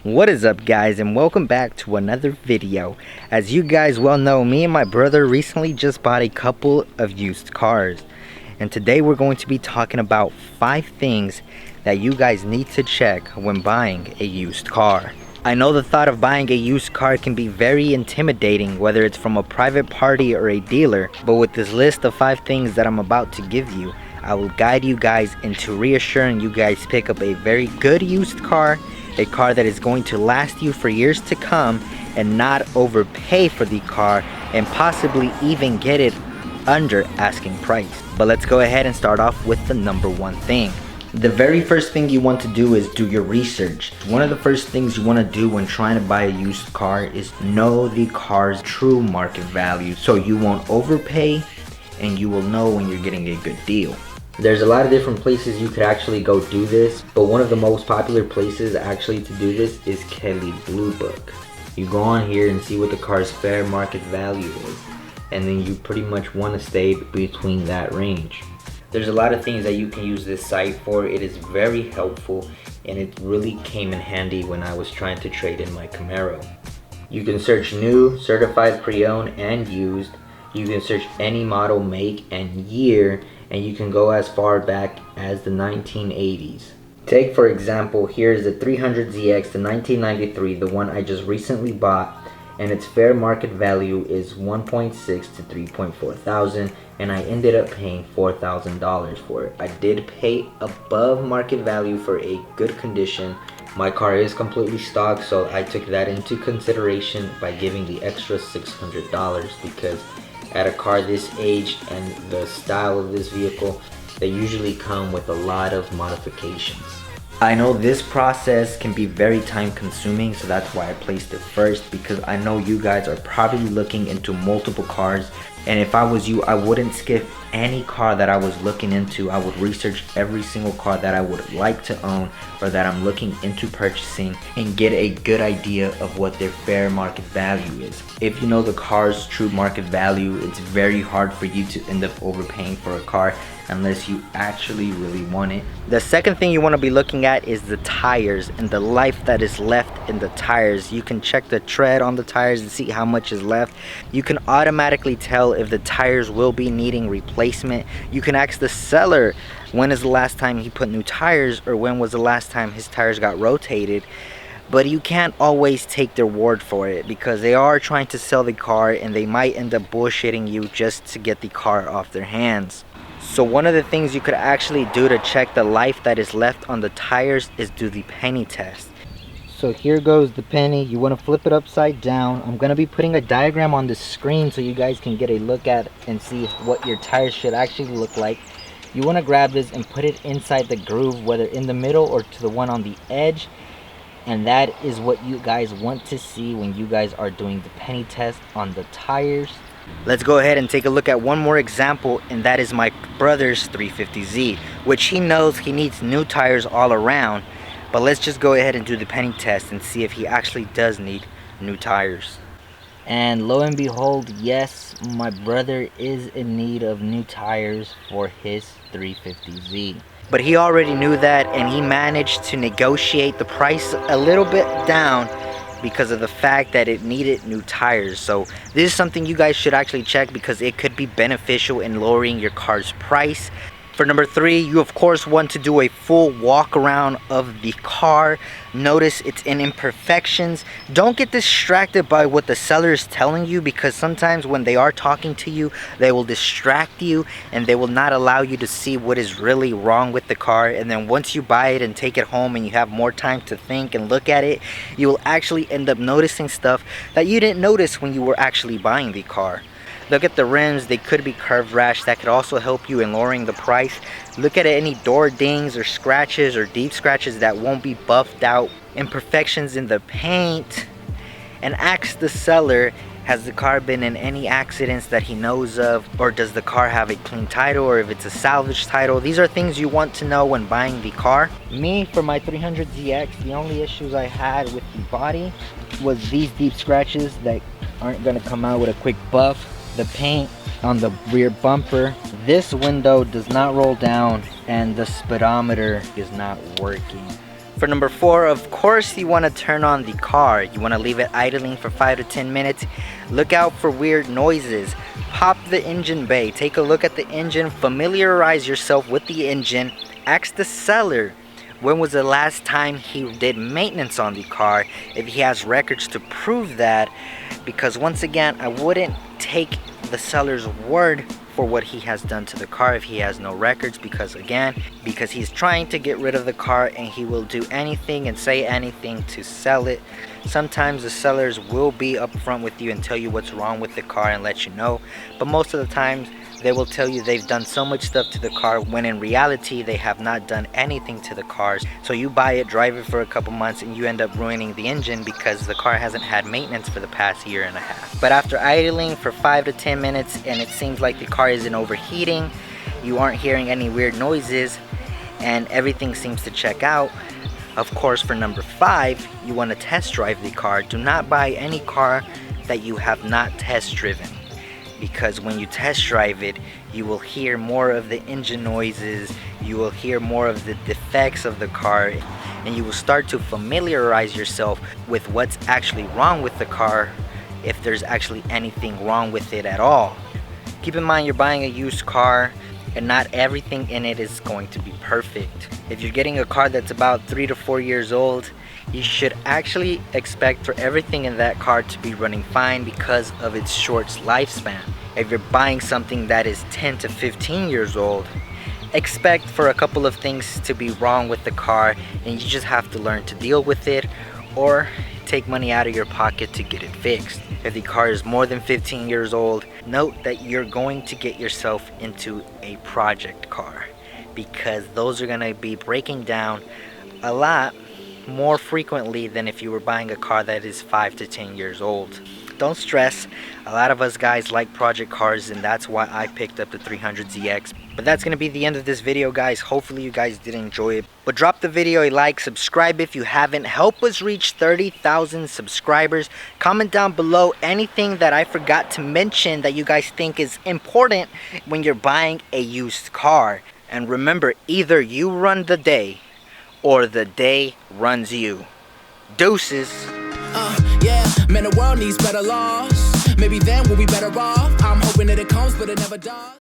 What is up, guys, and welcome back to another video. As you guys well know, me and my brother recently just bought a couple of used cars, and today we're going to be talking about 5 things that you guys need to check when buying a used car. I know the thought of buying a used car can be very intimidating, whether it's from a private party or a dealer, but with this list of 5 things that I'm about to give you, I will guide you guys into reassuring you guys pick up a very good used car, a car that is going to last you for years to come, and not overpay for the car and possibly even get it under asking price. But let's go ahead and start off with the number 1 thing. The very first thing you want to do is do your research. One of the first things you want to do when trying to buy a used car is know the car's true market value, so you won't overpay and you will know when you're getting a good deal. There's a lot of different places you could actually go do this, but one of the most popular places actually to do this is Kelley Blue Book. You go on here and see what the car's fair market value is, and then you pretty much want to stay between that range. There's a lot of things that you can use this site for. It is very helpful, and it really came in handy when I was trying to trade in my Camaro. You can search new, certified pre-owned, and used. You can search any model, make, and year, and you can go as far back as the 1980s. Take for example, here's the 300ZX, the 1993, the one I just recently bought, and its fair market value is 1.6 to 3.4 thousand, and I ended up paying $4,000 for it. I did pay above market value for a good condition. My car is completely stock, so I took that into consideration by giving the extra $600, because at a car this age and the style of this vehicle, they usually come with a lot of modifications. I know this process can be very time consuming, so that's why I placed it first, because I know you guys are probably looking into multiple cars, and if I was you, I wouldn't skip any car that I was looking into. I would research every single car that I would like to own or that I'm looking into purchasing and get a good idea of what their fair market value is. If you know the car's true market value, it's very hard for you to end up overpaying for a car unless you actually really want it. The second thing you want to be looking at is the tires and the life that is left in the tires. You can check the tread on the tires and see how much is left. You can automatically tell if the tires will be needing replacement. You can ask the seller when is the last time he put new tires, or when was the last time his tires got rotated. But you can't always take their word for it, because they are trying to sell the car and they might end up bullshitting you just to get the car off their hands. So one of the things you could actually do to check the life that is left on the tires is do the penny test. So here goes the penny. You want to flip it upside down. I'm going to be putting a diagram on the screen so you guys can get a look at and see what your tires should actually look like. You want to grab this and put it inside the groove, whether in the middle or to the one on the edge. And that is what you guys want to see when you guys are doing the penny test on the tires. Let's go ahead and take a look at one more example, and that is my brother's 350Z, which he knows he needs new tires all around. But let's just go ahead and do the penny test and see if he actually does need new tires. And lo and behold, yes, my brother is in need of new tires for his 350Z. But he already knew that, and he managed to negotiate the price a little bit down because of the fact that it needed new tires. So this is something you guys should actually check, because it could be beneficial in lowering your car's price. For number 3, you of course want to do a full walk around of the car. Notice its imperfections. Don't get distracted by what the seller is telling you, because sometimes when they are talking to you, they will distract you and they will not allow you to see what is really wrong with the car. And then once you buy it and take it home and you have more time to think and look at it, you will actually end up noticing stuff that you didn't notice when you were actually buying the car. Look at the rims, they could be curved rash. That could also help you in lowering the price. Look at any door dings or scratches or deep scratches that won't be buffed out. Imperfections in the paint. And ask the seller, has the car been in any accidents that he knows of? Or does the car have a clean title, or if it's a salvage title? These are things you want to know when buying the car. Me, for my 300ZX, the only issues I had with the body was these deep scratches that aren't going to come out with a quick buff. The paint on the rear bumper, this window does not roll down, and the speedometer is not working. For number 4, of course you want to turn on the car. You want to leave it idling for 5 to 10 minutes. Look out for weird noises. Pop the engine bay. Take a look at the engine. Familiarize yourself with the engine. Ask the seller when was the last time he did maintenance on the car, if he has records to prove that. Because once again, I wouldn't take the seller's word for what he has done to the car if he has no records, because he's trying to get rid of the car and he will do anything and say anything to sell it. Sometimes the sellers will be upfront with you and tell you what's wrong with the car and let you know, but most of the times they will tell you they've done so much stuff to the car when in reality they have not done anything to the cars. So you buy it, drive it for a couple months, and you end up ruining the engine because the car hasn't had maintenance for the past year and a half. But after idling for 5 to 10 minutes and it seems like the car isn't overheating, you aren't hearing any weird noises, and everything seems to check out, of course for number 5, you want to test drive the car. Do not buy any car that you have not test driven, because when you test drive it, you will hear more of the engine noises, you will hear more of the defects of the car, and you will start to familiarize yourself with what's actually wrong with the car, if there's actually anything wrong with it at all. Keep in mind, you're buying a used car and not everything in it is going to be perfect. If you're getting a car that's about 3 to 4 years old, you should actually expect for everything in that car to be running fine because of its short lifespan. If you're buying something that is 10 to 15 years old, expect for a couple of things to be wrong with the car, and you just have to learn to deal with it or take money out of your pocket to get it fixed. If the car is more than 15 years old, note that you're going to get yourself into a project car, because those are going to be breaking down a lot more frequently than if you were buying a car that is 5 to 10 years old. Don't stress, a lot of us guys like project cars, and that's why I picked up the 300ZX. But that's going to be the end of this video, guys. Hopefully you guys did enjoy it. But drop the video a like, subscribe if you haven't. Help us reach 30,000 subscribers. Comment down below anything that I forgot to mention that you guys think is important when you're buying a used car. And remember, either you run the day or the day runs you. Deuces. Yeah, man, the world needs better laws. Maybe then we'll be better off. I'm hoping that it comes, but it never does.